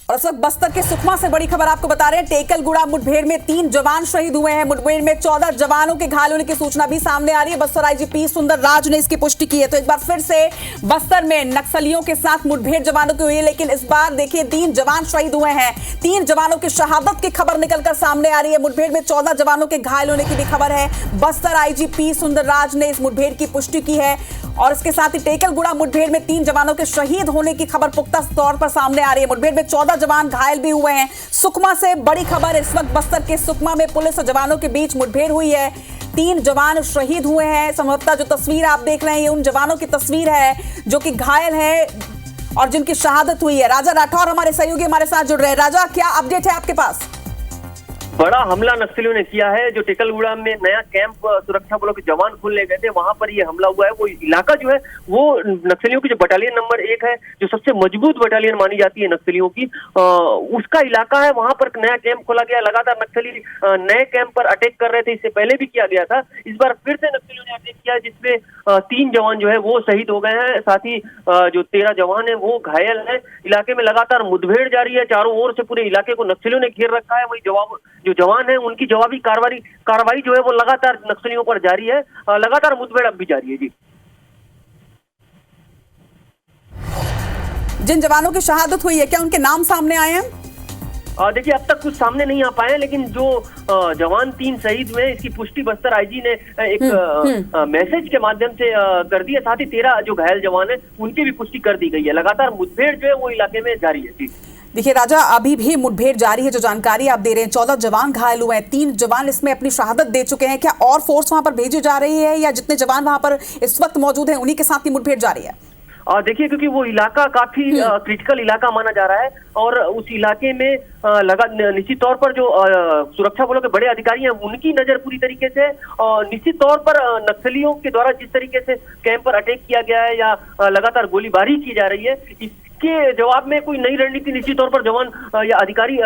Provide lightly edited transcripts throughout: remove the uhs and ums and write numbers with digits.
और इस वक्त बस्तर के सुकमा से बड़ी खबर आपको बता रहे हैं। टेकलगुड़ा मुठभेड़ में 3 जवान शहीद हुए हैं। मुठभेड़ में 14 जवानों के घायल होने की सूचना भी सामने आ रही है। बस्तर आईजीपी सुंदर राज ने इसकी पुष्टि की है। तो एक बार फिर से बस्तर में नक्सलियों के साथ मुठभेड़ जवानों की हुई है, लेकिन इस बार देखिए 3 जवान शहीद हुए हैं। 3 जवानों की शहादत की खबर निकलकर सामने आ रही है। मुठभेड़ में 14 जवानों के घायल होने की भी खबर है। बस्तर आईजीपी सुंदर राज ने इस मुठभेड़ की पुष्टि की है और इसके साथ ही टेकलगुड़ा मुठभेड़ में 3 जवानों के शहीद होने की खबर पुख्ता तौर पर सामने आ रही है। मुठभेड़ में 14 जवान घायल भी हुए हैं। सुकमा से बड़ी खबर, इस वक्त बस्तर के सुकमा में पुलिस और जवानों के बीच मुठभेड़ हुई है। 3 जवान शहीद हुए हैं। संभवतः जो तस्वीर आप देख रहे हैं ये उन जवानों की तस्वीर है जो कि घायल है और जिनकी शहादत हुई है। राजा राठौर हमारे सहयोगी हमारे साथ जुड़ रहे हैं। राजा, क्या अपडेट है आपके पास? बड़ा हमला नक्सलियों ने किया है। जो टेकलगुड़ा में नया कैंप सुरक्षा बलों के जवान खोलने गए थे, वहां पर ये हमला हुआ है। वो इलाका जो है वो नक्सलियों की जो बटालियन नंबर 1 है, जो सबसे मजबूत बटालियन मानी जाती है नक्सलियों की, उसका इलाका है। वहां पर नया कैंप खोला गया। लगातार नक्सली नए कैंप पर अटैक कर रहे थे। इससे पहले भी किया गया था। इस बार फिर से नक्सलियों ने अटैक किया, जिसमें 3 जवान जो है वो शहीद हो गए हैं। साथ ही जो 13 जवान है वो घायल है। इलाके में लगातार मुठभेड़ जारी है। चारों ओर से पूरे इलाके को नक्सलियों ने घेर रखा है। वही जो जवान है उनकी जवाबी कार्रवाई जो है वो लगातार नक्सलियों पर जारी है। लगातार मुठभेड़ अब भी जारी है। जी, जिन जवानों की शहादत हुई है क्या उनके नाम सामने आए हैं? देखिए, अब तक कुछ सामने नहीं आ पाए, लेकिन जो जवान 3 शहीद हुए इसकी पुष्टि बस्तर आईजी ने एक मैसेज के माध्यम से कर दी है। साथ ही 13 जो घायल जवान है उनकी भी पुष्टि कर दी गई है। लगातार मुठभेड़ जो है वो इलाके में जारी है। जी, देखिए राजा, अभी भी मुठभेड़ जारी है। जो जानकारी आप दे रहे हैं, 14 जवान घायल हुए हैं, 3 जवान इसमें अपनी शहादत दे चुके हैं। क्या और फोर्स वहां पर भेजी जा रही है या जितने जवान वहां पर इस वक्त मौजूद हैं उन्हीं के साथ ही मुठभेड़ जारी है? देखिए, क्योंकि वो इलाका काफी क्रिटिकल इलाका माना जा रहा है और उस इलाके में निश्चित तौर पर जो सुरक्षा बलों के बड़े अधिकारी हैं उनकी नजर पूरी तरीके से निश्चित तौर पर नक्सलियों के द्वारा जिस तरीके से कैंप पर अटैक किया गया है या लगातार गोलीबारी की जा रही है, के जवाब में कोई नई रणनीति निश्चित तौर पर जवान या अधिकारी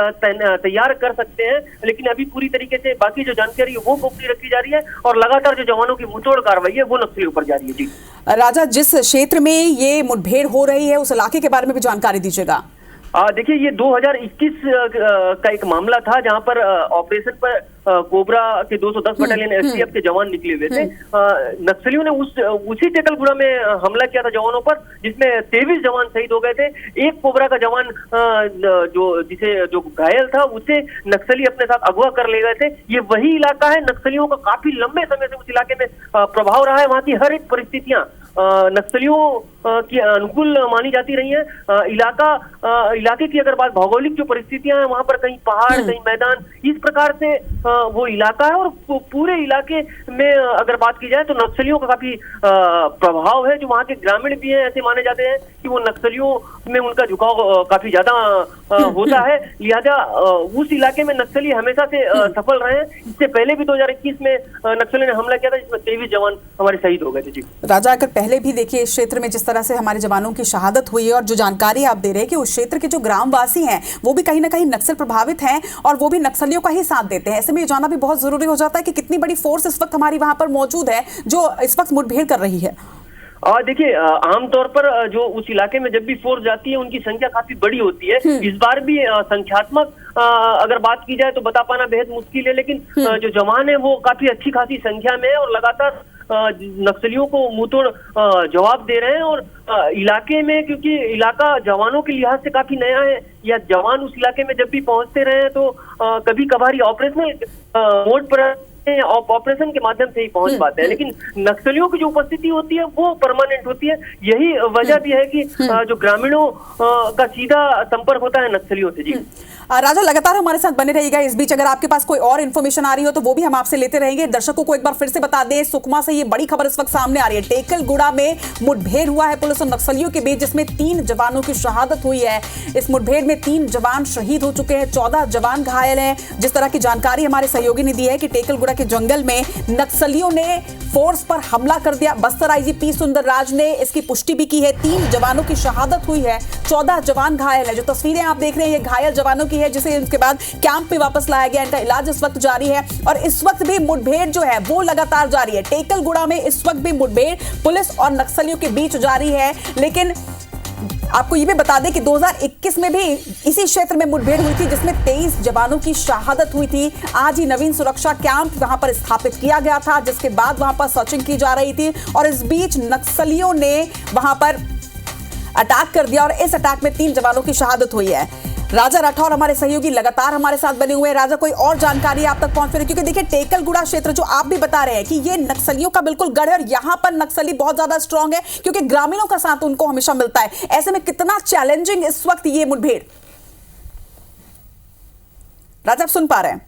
तैयार कर सकते हैं। लेकिन अभी पूरी तरीके से बाकी जो जानकारी है वो गोपनीय रखी जा रही है और लगातार जो जवानों की मुंहतोड़ कार्रवाई है वो नक्सलियों पर जारी है। जी राजा, जिस क्षेत्र में ये मुठभेड़ हो रही है उस इलाके के बारे में भी जानकारी दीजिएगा। देखिए, ये 2021 का एक मामला था जहां पर ऑपरेशन पर कोबरा के 210 बटालियन एसटीएफ के जवान निकले हुए थे। नक्सलियों ने उसी टेकलगुड़ा में हमला किया था जवानों पर, जिसमें 23 जवान शहीद हो गए थे। एक कोबरा का जवान जो घायल था उसे नक्सली अपने साथ अगवा कर ले गए थे। ये वही इलाका है। नक्सलियों का काफी लंबे समय से उस इलाके में प्रभाव रहा है। वहां की हर एक परिस्थितियां नक्सलियों की अनुकूल मानी जाती रही है। इलाके की अगर बात भौगोलिक जो परिस्थितियां हैं, वहां पर कहीं पहाड़ कहीं मैदान, इस प्रकार से वो इलाका है। और पूरे इलाके में अगर बात की जाए तो नक्सलियों का काफी प्रभाव है। जो वहां के ग्रामीण भी हैं ऐसे माने जाते हैं कि वो नक्सलियों में उनका झुकाव काफी ज्यादा होता है। लिहाजा उस इलाके में नक्सली हमेशा से सफल रहे हैं। इससे पहले भी 2021 में नक्सलियों ने हमला किया था, जिसमें 23 जवान हमारे शहीद हो गए थे। जी राजा, अगर पहले भी देखिए इस क्षेत्र में जिस तरह से हमारे जवानों की शहादत हुई है और जो जानकारी आप दे रहे हैं कि उस क्षेत्र के जो ग्रामवासी हैं वो भी कहीं ना कहीं नक्सल प्रभावित हैं और वो भी नक्सलियों का ही साथ देते हैं, ऐसे में ये जानना भी बहुत जरूरी हो जाता है कि कितनी बड़ी फोर्स इस वक्त हमारी वहां पर मौजूद है जो इस वक्त मुठभेड़ कर रही है। देखिए, आमतौर पर जो उस इलाके में जब भी फोर्स जाती है उनकी संख्या काफी बड़ी होती है। इस बार भी संख्यात्मक अगर बात की जाए तो बता पाना बेहद मुश्किल है, लेकिन जो जवान है वो काफी अच्छी खासी संख्या में है और लगातार नक्सलियों को मुंहतोड़ जवाब दे रहे हैं। और इलाके में, क्योंकि इलाका जवानों के लिहाज से काफी नया है, या जवान उस इलाके में जब भी पहुंचते रहे हैं तो कभी कभार ऑपरेशनल मोड पर ऑपरेशन के माध्यम से ही पहुंच पाते हैं, लेकिन नक्सलियों की जो उपस्थिति होती है वो परमानेंट होती है। यही वजह भी है कि जो ग्रामीणों का सीधा संपर्क होता है नक्सलियों से। जी राजा, लगातार हमारे साथ बने रहिएगा। इस बीच अगर आपके पास कोई और इन्फॉर्मेशन आ रही हो तो वो भी हम आपसे लेते रहेंगे। दर्शकों को एक बार फिर से बता दें, सुकमा से ये बड़ी खबर इस वक्त सामने आ रही है। टेकलगुड़ा में मुठभेड़ हुआ है पुलिस और नक्सलियों के बीच, जिसमें 3 जवानों की शहादत हुई है। इस मुठभेड़ में 3 जवान शहीद हो चुके हैं, 14 जवान घायल हैं। जिस तरह की जानकारी हमारे सहयोगी ने दी है कि टेकलगुड़ा के जंगल में नक्सलियों ने फोर्स पर हमला कर दिया। बस्तर आईजीपी सुंदर राज ने इसकी पुष्टि भी की है। 3 जवानों की शहादत हुई है, 14 जवान घायल है। जो तस्वीरें आप देख रहे हैं ये घायल जवानों की है, जिसे उसके बाद कैंप पे वापस लाया गया। इनका इलाज इस वक्त जारी है और इस वक्त भी मुठभेड़ जो है वो लगातार जारी है। टेकलगुड़ा में इस वक्त भी मुठभेड़ पुलिस और नक्सलियों के बीच जारी है, लेकिन आपको ये भी बता दें कि 2021 में भी इसी क्षेत्र में मुठभेड़ हुई थी जिसमें 23 जवानों की शहादत हुई थी। आज ही नवीन सुरक्षा कैंप वहां पर स्थापित किया गया था, जिसके बाद वहां पर सर्चिंग की जा रही थी और इस बीच नक्सलियों ने वहां पर अटैक कर दिया और इस अटैक में 3 जवानों की शहादत हुई है। राजा राठौर हमारे सहयोगी लगातार हमारे साथ बने हुए हैं। राजा, कोई और जानकारी आप तक पहुंच रही है? क्योंकि देखिए टेकलगुड़ा क्षेत्र जो आप भी बता रहे हैं कि ये नक्सलियों का बिल्कुल गढ़ है और यहां पर नक्सली बहुत ज्यादा स्ट्रांग है क्योंकि ग्रामीणों का साथ उनको हमेशा मिलता है। ऐसे में कितना चैलेंजिंग इस वक्त ये मुठभेड़? राजा, आप सुन पा रहे हैं?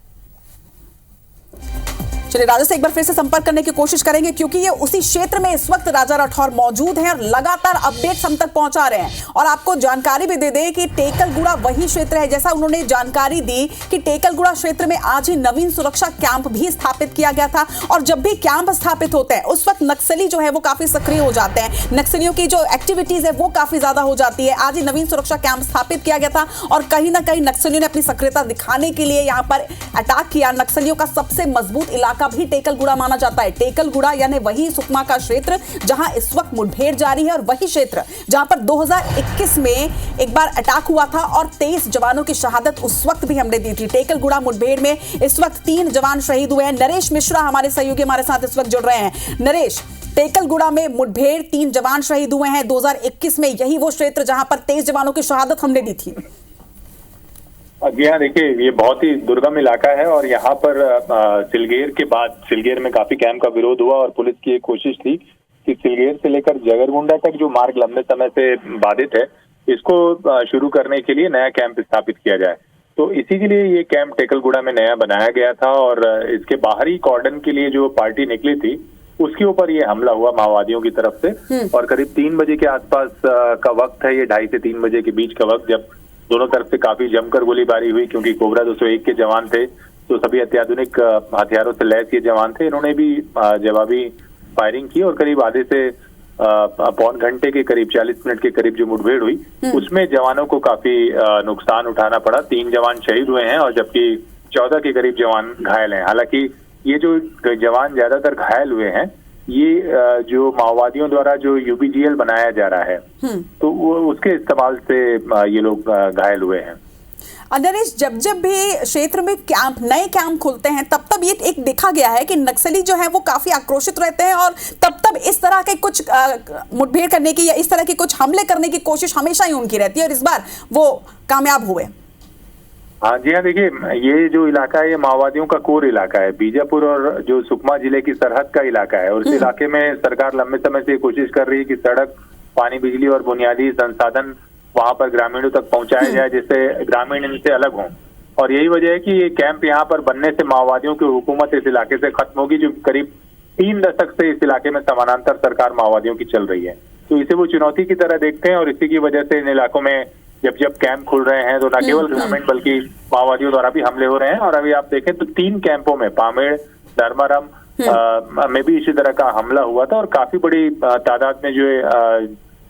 चलिए राजा से एक बार फिर से संपर्क करने की कोशिश करेंगे क्योंकि ये उसी क्षेत्र में इस वक्त राजा राठौर मौजूद हैं और लगातार अपडेट्स हम तक पहुंचा रहे हैं। और आपको जानकारी भी दे दें कि टेकलगुड़ा वही क्षेत्र है, जैसा उन्होंने जानकारी दी कि टेकलगुड़ा क्षेत्र में आज ही नवीन सुरक्षा कैंप भी स्थापित किया गया था। और जब भी कैंप स्थापित होते हैं उस वक्त नक्सली जो है वो काफी सक्रिय हो जाते हैं, नक्सलियों की जो एक्टिविटीज है वो काफी ज्यादा हो जाती है। आज ही नवीन सुरक्षा कैंप स्थापित किया गया था और कहीं ना कहीं नक्सलियों ने अपनी सक्रियता दिखाने के लिए यहाँ पर अटैक किया। नक्सलियों का सबसे मजबूत इलाका का भी टेकलगुड़ा माना जाता है। टेकलगुड़ा यानी वही सुकमा का क्षेत्र जहां इस वक्त मुठभेड़ जारी है और वही क्षेत्र जहां पर 2021 में एक बार अटैक हुआ था और 23 जवानों की शहादत उस वक्त भी हमने दी थी। टेकलगुड़ा मुठभेड़ में इस वक्त 3 जवान शहीद हुए हैं। नरेश मिश्रा हमारे सहयोगी हमारे साथ इस वक्त जुड़ रहे हैं। नरेश, टेकलगुड़ा में मुठभेड़ 3 जवान शहीद हुए हैं 2021 में, यही वो क्षेत्र जहां पर 23 जवानों की शहादत हमने दी थी। जी हाँ, देखिए ये बहुत ही दुर्गम इलाका है और यहाँ पर सिलगेर के बाद सिलगेर में काफी कैंप का विरोध हुआ और पुलिस की एक कोशिश थी कि सिलगेर से लेकर जगरगुंडा तक जो मार्ग लंबे समय से बाधित है इसको शुरू करने के लिए नया कैंप स्थापित किया जाए। तो इसी के लिए ये कैंप टेकलगुड़ा में नया बनाया गया था और इसके बाहरी कॉर्डन के लिए जो पार्टी निकली थी उसके ऊपर ये हमला हुआ माओवादियों की तरफ से। और करीब 3 बजे के आसपास का वक्त है, ये 2:30 से 3 बजे के बीच का वक्त, जब दोनों तरफ से काफी जमकर गोलीबारी हुई क्योंकि कोबरा 201 के जवान थे तो सभी अत्याधुनिक हथियारों से लैस ये जवान थे। इन्होंने भी जवाबी फायरिंग की और करीब आधे से पौन घंटे के करीब 40 मिनट के करीब जो मुठभेड़ हुई उसमें जवानों को काफी नुकसान उठाना पड़ा। 3 जवान शहीद हुए हैं और जबकि 14 के करीब जवान घायल हैं। हालांकि ये जो जवान ज्यादातर घायल हुए हैं ये जो माओवादियों द्वारा जो यूबीजीएल बनाया जा रहा है तो वो उसके इस्तेमाल से ये लोग घायल हुए हैं। नरेश, जब भी क्षेत्र में नए कैंप खुलते हैं तब ये एक देखा गया है कि नक्सली जो है वो काफी आक्रोशित रहते हैं और तब इस तरह के कुछ मुठभेड़ करने की या इस तरह के कुछ हमले करने की कोशिश हमेशा ही उनकी रहती है और इस बार वो कामयाब हुए। हाँ जी हाँ, देखिए ये जो इलाका है ये माओवादियों का कोर इलाका है। बीजापुर और जो सुकमा जिले की सरहद का इलाका है और इस इलाके में सरकार लंबे समय से कोशिश कर रही है कि सड़क, पानी, बिजली और बुनियादी संसाधन वहां पर ग्रामीणों तक पहुंचाया जाए जिससे ग्रामीण इनसे अलग हों। और यही वजह है कि ये कैंप यहाँ पर बनने से माओवादियों की हुकूमत इस इलाके से खत्म होगी जो करीब 3 दशक से इस इलाके में समानांतर सरकार माओवादियों की चल रही है। तो इसे वो चुनौती की तरह देखते हैं और इसी की वजह से इन इलाकों में जब कैंप खुल रहे हैं तो न केवल ग्रामीण बल्कि माओवादियों द्वारा भी हमले हो रहे हैं। और अभी आप देखें तो 3 कैंपों में पामेड़, धर्मारम में भी इसी तरह का हमला हुआ था और काफी बड़ी तादाद में जो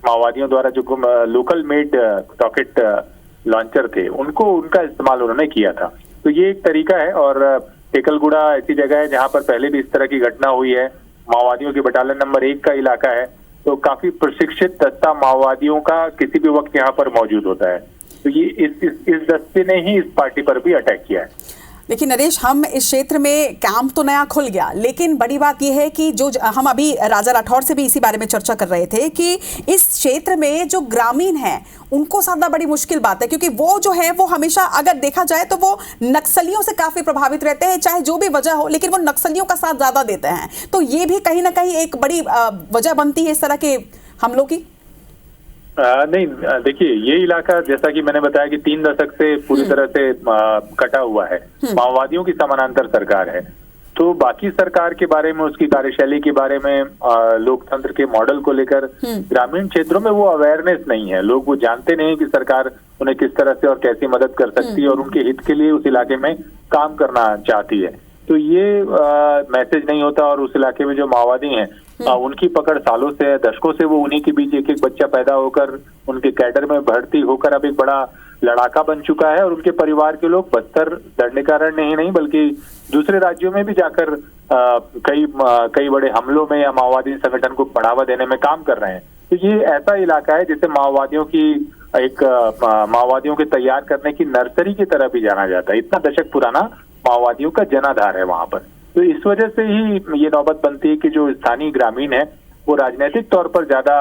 माओवादियों द्वारा जो लोकल मेड रॉकेट लॉन्चर थे उनका इस्तेमाल उन्होंने किया था। तो ये एक तरीका है और टेकलगुड़ा ऐसी जगह है जहां पर पहले भी इस तरह की घटना हुई है। माओवादियों के बटालियन नंबर 1 का इलाका है तो काफी प्रशिक्षित दस्ता माओवादियों का किसी भी वक्त यहाँ पर मौजूद होता है। तो ये इस दस्ते ने ही इस पार्टी पर भी अटैक किया है। देखिए नरेश, हम इस क्षेत्र में कैंप तो नया खुल गया लेकिन बड़ी बात यह है कि जो हम अभी राजा राठौर से भी इसी बारे में चर्चा कर रहे थे कि इस क्षेत्र में जो ग्रामीण हैं उनको ज्यादा बड़ी मुश्किल बात है क्योंकि वो जो है वो हमेशा अगर देखा जाए तो वो नक्सलियों से काफी प्रभावित रहते हैं, चाहे जो भी वजह हो लेकिन वो नक्सलियों का साथ ज्यादा देते हैं। तो ये भी कहीं ना कहीं एक बड़ी वजह बनती है इस तरह के हमलों की। नहीं, देखिए ये इलाका जैसा कि मैंने बताया कि 3 दशक से पूरी तरह से कटा हुआ है। माओवादियों की समानांतर सरकार है तो बाकी सरकार के बारे में, उसकी कार्यशैली के बारे में, लोकतंत्र के मॉडल को लेकर ग्रामीण क्षेत्रों में वो अवेयरनेस नहीं है। लोग वो जानते नहीं कि सरकार उन्हें किस तरह से और कैसी मदद कर सकती है और उनके हित के लिए उस इलाके में काम करना चाहती है। तो ये मैसेज नहीं होता और उस इलाके में जो माओवादी हैं उनकी पकड़ सालों से है, दशकों से वो उन्हीं के बीच एक एक बच्चा पैदा होकर उनके कैडर में भर्ती होकर अब एक बड़ा लड़ाका बन चुका है और उनके परिवार के लोग बस्तर लड़ने का रण नहीं बल्कि दूसरे राज्यों में भी जाकर कई बड़े हमलों में या माओवादी संगठन को बढ़ावा देने में काम कर रहे हैं। तो ये ऐसा इलाका है जिसे माओवादियों के तैयार करने की नर्सरी की तरह भी जाना जाता है। इतना दशक पुराना माओवादियों का जनाधार है वहां पर। तो इस वजह से ही ये नौबत बनती है कि जो स्थानीय ग्रामीण है वो राजनीतिक तौर पर ज्यादा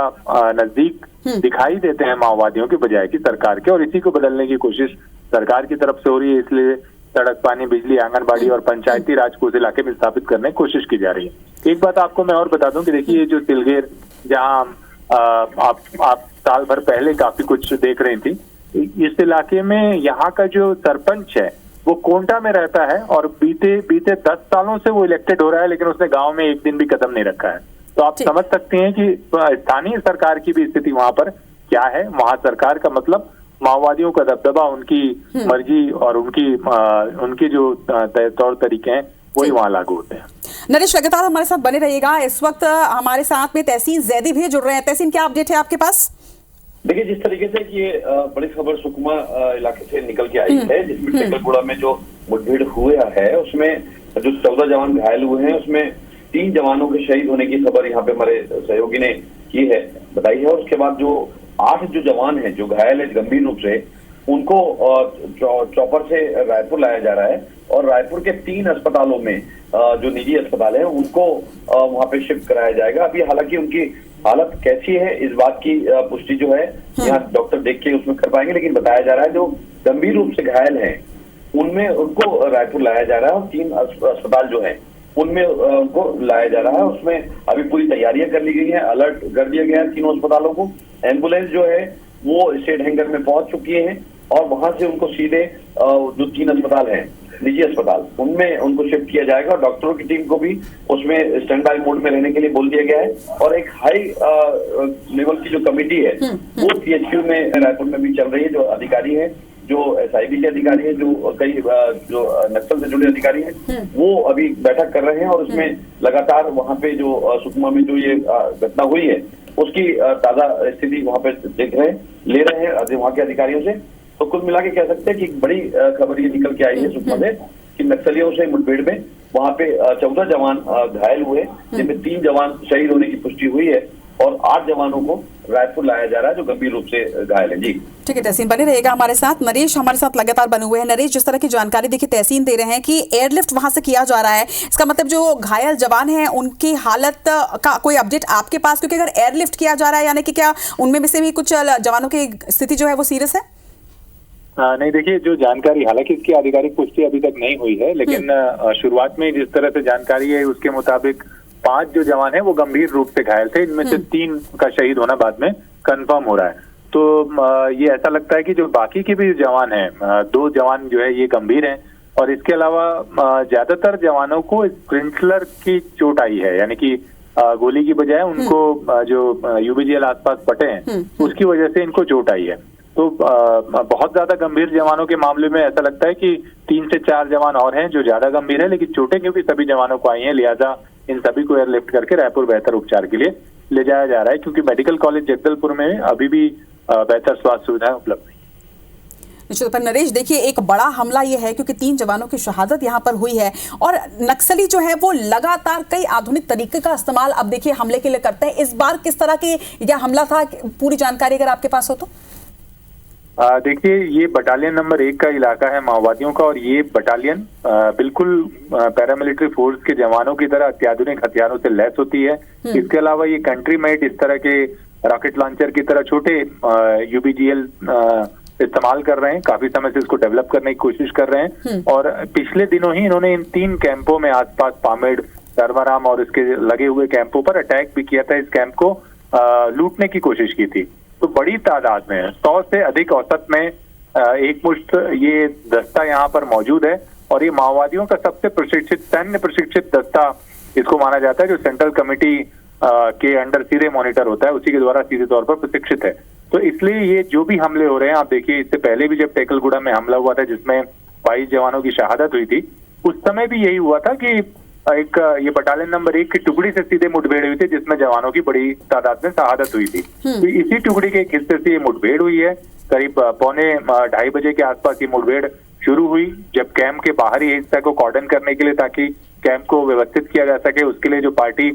नजदीक दिखाई देते हैं माओवादियों के बजाय कि सरकार के, और इसी को बदलने की कोशिश सरकार की तरफ से हो रही है। इसलिए सड़क, पानी, बिजली, आंगनबाड़ी और पंचायती राज को उस इलाके में स्थापित करने की कोशिश की जा रही है। एक बात आपको मैं और बता दूं कि देखिए, ये जो सिलगेर, जहां आप साल भर पहले काफी कुछ देख रही थी, इस इलाके में यहाँ का जो सरपंच है वो कोंटा में रहता है और बीते 10 सालों से वो इलेक्टेड हो रहा है, लेकिन उसने गांव में एक दिन भी कदम नहीं रखा है। तो आप समझ सकते हैं कि स्थानीय सरकार की भी स्थिति वहां पर क्या है। वहां सरकार का मतलब माओवादियों का दबदबा, उनकी मर्जी और उनकी जो तौर तरीके हैं वही वहां लागू होते हैं। नरेश, लगातार हमारे साथ बने रहिएगा। इस वक्त हमारे साथ में तहसीन जैदी भी जुड़ रहे हैं। तहसीन, क्या अपडेट है आपके पास? देखिए, जिस तरीके से ये बड़ी खबर सुकमा इलाके से निकल के आई है, जिसमें टेकलगुड़ा में जो मुठभेड़ हुआ है उसमें जो 14 जवान घायल हुए हैं, उसमें 3 जवानों के शहीद होने की खबर यहाँ पे हमारे सहयोगी ने की है, बताई है। और उसके बाद जो 8 जो जवान हैं जो घायल है गंभीर रूप से, उनको चॉपर से रायपुर लाया जा रहा है और रायपुर के 3 अस्पतालों में जो निजी अस्पताल है उनको वहां पे शिफ्ट कराया जाएगा। अभी हालांकि उनकी हालत कैसी है इस बात की पुष्टि जो है यहाँ डॉक्टर देख के उसमें कर पाएंगे, लेकिन बताया जा रहा है जो गंभीर रूप से घायल हैं उनमें उनको रायपुर लाया जा रहा है और 3 अस्पताल जो है उनमें उनको लाया जा रहा है। उसमें अभी पूरी तैयारियां कर ली गई है, अलर्ट कर दिया गया है 3 अस्पतालों को। एम्बुलेंस जो है वो स्टेट हैंगर में पहुंच चुकी है और वहां से उनको सीधे जो 3 अस्पताल हैं निजी अस्पताल उनमें उनको शिफ्ट किया जाएगा और डॉक्टरों की टीम को भी उसमें स्टैंड बाय मोड में रहने के लिए बोल दिया गया है। और एक हाई लेवल की जो कमेटी है वो सीएचक्यू में रायपुर में भी चल रही है। जो अधिकारी है, जो एसआईबी के अधिकारी है, जो कई जो नक्सल से जुड़े अधिकारी हैं, वो अभी बैठक कर रहे हैं और उसमें लगातार वहां पे जो सुकमा में जो ये घटना हुई है उसकी ताजा स्थिति वहां पे ले रहे हैं वहां के अधिकारियों से। तो कुल मिला के कह सकते हैं कि बड़ी खबर ये निकल के आई है सुकमा से कि नक्सलियों से मुठभेड़ में वहां पे 14 जवान घायल हुए, जिनमें 3 जवान शहीद होने की पुष्टि हुई है और 8 जवानों को रायपुर लाया जा रहा है जो गंभीर रूप से घायल है। जी ठीक है तहसीन, बने रहेगा हमारे साथ। नरेश हमारे साथ लगातार बने हुए हैं। नरेश, जिस तरह की जानकारी देखिए तहसीन दे रहे हैं कि एयरलिफ्ट वहां से किया जा रहा है, इसका मतलब जो घायल जवान हैं उनकी हालत का कोई अपडेट आपके पास? क्योंकि अगर एयरलिफ्ट किया जा रहा है यानी कि क्या उनमें से भी कुछ जवानों की स्थिति जो है वो सीरियस है? नहीं, देखिए, जो जानकारी, हालांकि इसकी आधिकारिक पुष्टि अभी तक नहीं हुई है, लेकिन शुरुआत में जिस तरह से जानकारी है उसके मुताबिक 5 जो जवान हैं वो गंभीर रूप से घायल थे। इनमें से 3 का शहीद होना बाद में कंफर्म हो रहा है। तो ये ऐसा लगता है कि जो बाकी के भी जवान हैं, 2 जवान जो है ये गंभीर हैं और इसके अलावा ज्यादातर जवानों को स्प्रिंकलर की चोट आई है, यानी कि गोली की बजाय उनको जो यूबीजीएल आसपास फटे हैं उसकी वजह से इनको चोट आई है। तो बहुत ज्यादा गंभीर जवानों के मामले में ऐसा लगता है कि 3 से 4 जवान और हैं जो ज्यादा गंभीर है, लेकिन चोटें क्योंकि सभी जवानों को आई हैं, लिहाजा इन सभी को एयरलिफ्ट करके रायपुर बेहतर उपचार के लिए ले जाया जा रहा है, क्योंकि मेडिकल कॉलेज जगदलपुर में अभी भी बेहतर स्वास्थ्य सुविधाएं उपलब्ध नहीं। निश्चित पर नरेश, देखिए एक बड़ा हमला ये है क्योंकि 3 जवानों की शहादत यहाँ पर हुई है और नक्सली जो है वो लगातार कई आधुनिक तरीके का इस्तेमाल अब देखिए हमले के लिए करते हैं। इस बार किस तरह की यह हमला था, पूरी जानकारी अगर आपके पास हो तो? देखिए, ये बटालियन नंबर 1 का इलाका है माओवादियों का और ये बटालियन बिल्कुल पैरामिलिट्री फोर्स के जवानों की तरह अत्याधुनिक हथियारों से लैस होती है। इसके अलावा ये कंट्री मेड इस तरह के रॉकेट लॉन्चर की तरह छोटे यूबीजीएल इस्तेमाल कर रहे हैं, काफी समय से इसको डेवलप करने की कोशिश कर रहे हैं और पिछले दिनों ही इन्होंने इन 3 कैंपों में आसपास पामेड़, धर्माराम और इसके लगे हुए कैंपों पर अटैक भी किया था। इस कैंप को लूटने की कोशिश की थी। तो बड़ी तादाद में 100 से अधिक औसत में एक मुश्त ये दस्ता यहाँ पर मौजूद है और ये माओवादियों का सबसे प्रशिक्षित, सैन्य प्रशिक्षित दस्ता इसको माना जाता है, जो सेंट्रल कमेटी के अंडर सीधे मॉनिटर होता है, उसी के द्वारा सीधे तौर पर प्रशिक्षित है। तो इसलिए ये जो भी हमले हो रहे हैं, आप देखिए इससे पहले भी जब टेकलगुड़ा में हमला हुआ था जिसमें 22 जवानों की शहादत हुई थी, उस समय भी यही हुआ था कि एक ये बटालियन नंबर 1 की टुकड़ी से सीधे मुठभेड़ हुई थी जिसमें जवानों की बड़ी तादाद में शहादत हुई थी। तो इसी टुकड़ी के एक हिस्से से ये मुठभेड़ हुई है। करीब 2:45 बजे के आसपास ये मुठभेड़ शुरू हुई, जब कैंप के बाहरी हिस्से को कॉर्डन करने के लिए, ताकि कैंप को व्यवस्थित किया जा सके, उसके लिए जो पार्टी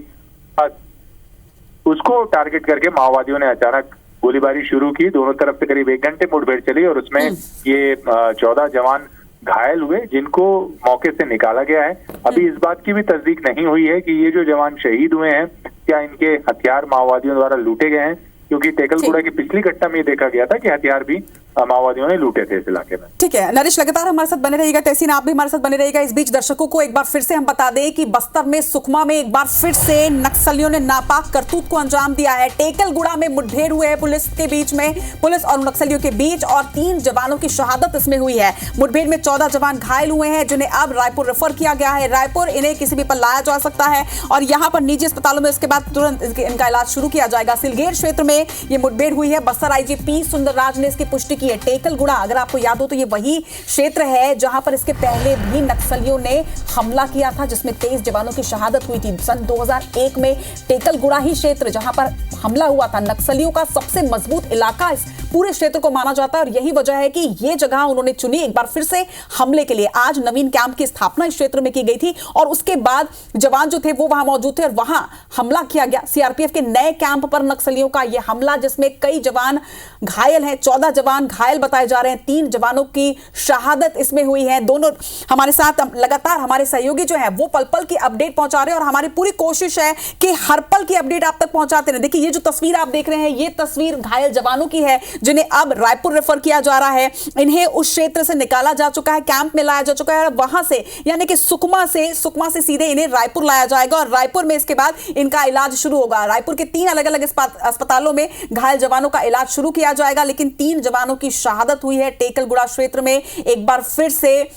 उसको टारगेट करके माओवादियों ने अचानक गोलीबारी शुरू की। दोनों तरफ से करीब 1 घंटे मुठभेड़ चली और उसमें ये 14 जवान घायल हुए, जिनको मौके से निकाला गया है। अभी इस बात की भी तस्दीक नहीं हुई है कि ये जो जवान शहीद हुए हैं क्या इनके हथियार माओवादियों द्वारा लूटे गए हैं, क्योंकि टेकलगुड़ा की पिछली घटना में ये देखा गया था कि हथियार भी माओवादियों ने लूटे थे इस इलाके में। ठीक है नरेश, लगातार हमारे साथ बने रहिएगा। तहसीन आप भी हमारे साथ बने रहिएगा। इस बीच दर्शकों को एक बार फिर से हम बता दें कि बस्तर में सुकमा में एक बार फिर से नक्सलियों ने नापाक करतूत को अंजाम दिया है। टेकलगुड़ा में मुठभेड़ हुए है पुलिस के बीच में, पुलिस और नक्सलियों के बीच, और 3 जवानों की शहादत इसमें हुई है। मुठभेड़ में 14 जवान घायल हुए हैं, जिन्हें अब रायपुर रेफर किया गया है। रायपुर इन्हें किसी भी पर लाया जा सकता है और यहाँ पर निजी अस्पतालों में इसके बाद तुरंत इनका इलाज शुरू किया जाएगा। सिलगेर क्षेत्र में ये मुठभेड़ हुई है। बस्तर आईजीपी सुंदरराज ने इसकी पुष्टि की है। टेकलगुड़ा, अगर आपको याद हो तो ये वही क्षेत्र है जहां पर इसके पहले भी नक्सलियों ने हमला किया था, जिसमें 23 जवानों की शहादत हुई थी। सन 2001 में टेकलगुड़ा ही क्षेत्र जहां पर हमला हुआ था, नक्सलियों का सबसे मजबूत इलाका इस पूरे क्षेत्र को माना जाता है और यही वजह है कि ये जगह उन्होंने चुनी एक बार फिर से हमले के लिए। आज नवीन कैंप की स्थापना इस क्षेत्र में की गई थी और उसके बाद जवान जो थे वो वहां मौजूद थे और वहां हमला किया गया। सीआरपीएफ के नए कैंप पर नक्सलियों का यह हमला, जिसमें कई जवान घायल हैं, 14 जवान घायल बताए जा रहे हैं, 3 जवानों की शहादत इसमें हुई है। दोनों हमारे साथ लगातार हमारे सहयोगी जो है वो पल पल की अपडेट पहुंचा रहे हैं और हमारी पूरी कोशिश है कि हर पल की अपडेट आप तक पहुंचाते रहे। देखिए ये जो तस्वीर आप देख रहे हैं, ये तस्वीर घायल जवानों की है, जिन्हें अब रायपुर रेफर किया जा रहा है। इन्हें उस क्षेत्र से निकाला जा चुका है, कैंप में लाया जा चुका है और वहां से यानी कि सुकमा से सीधे इन्हें रायपुर लाया जाएगा और रायपुर में इसके बाद इनका इलाज शुरू होगा। रायपुर के 3 अलग अलग अस्पतालों में घायल जवानों का इलाज शुरू किया जाएगा, लेकिन 3 जवानों की शहादत हुई है। टेकलगुड़ा क्षेत्र में एक बार फिर से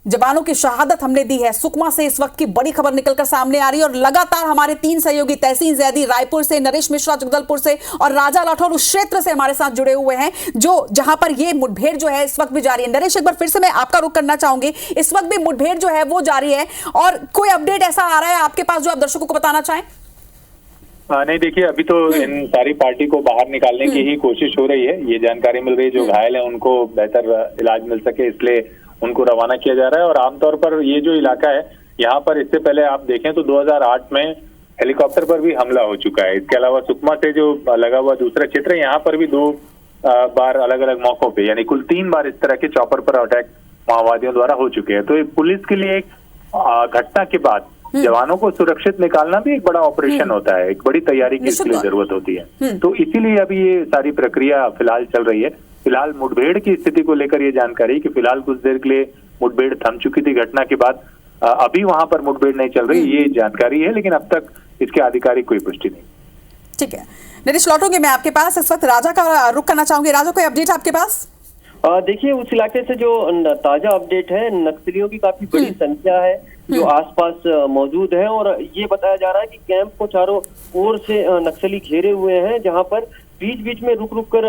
जवानों की शहादत हमने दी है। सुकमा से इस वक्त की बड़ी खबर निकलकर सामने आ रही है और लगातार हमारे 3 सहयोगी तहसीन जैदी रायपुर से, नरेश मिश्रा जगदलपुर से और राजा राठौर उस क्षेत्र से हमारे साथ जुड़े हुए हैं जो जहां पर ये मुठभेड़ जो है इस वक्त भी जारी है। नरेश, एक बार फिर से मैं आपका रुख करना चाहूंगी, इस वक्त भी मुठभेड़ जो है वो जारी है और कोई अपडेट ऐसा आ रहा है आपके पास जो आप दर्शकों को बताना चाहें? नहीं, देखिए अभी तो इन सारी पार्टी को बाहर निकालने की ही कोशिश हो रही है। ये जानकारी मिल रही है जो घायल है उनको बेहतर इलाज मिल सके, इसलिए उनको रवाना किया जा रहा है। और आमतौर पर ये जो इलाका है यहाँ पर इससे पहले आप देखें तो 2008 में हेलीकॉप्टर पर भी हमला हो चुका है। इसके अलावा सुकमा से जो लगा हुआ दूसरा क्षेत्र है यहाँ पर भी 2 बार अलग अलग मौकों पे यानी कुल 3 बार इस तरह के चॉपर पर अटैक माओवादियों द्वारा हो चुके हैं। तो ये पुलिस के लिए एक घटना के बाद जवानों को सुरक्षित निकालना भी एक बड़ा ऑपरेशन होता है, एक बड़ी तैयारी की इसके लिए जरूरत होती है। तो इसीलिए अभी ये सारी प्रक्रिया फिलहाल चल रही है। फिलहाल मुठभेड़ की स्थिति को लेकर ये जानकारी कि फिलहाल कुछ देर के लिए मुठभेड़ थम चुकी थी घटना के बाद, अभी वहां पर मुठभेड़ नहीं चल रही, ये जानकारी है, लेकिन अब तक इसके आधिकारिक कोई पुष्टि नहीं। ठीक है नरेश, लौटूंगी मैं आपके पास। इस वक्त राजा का रुख करना चाहूंगी। राजा, कोई अपडेट आपके पास? देखिए उस इलाके से जो ताजा अपडेट है, नक्सलियों की काफी बड़ी संख्या है जो आसपास मौजूद है और ये बताया जा रहा है कि कैंप को चारों ओर से नक्सली घेरे हुए हैं, जहां पर बीच बीच में रुक रुक कर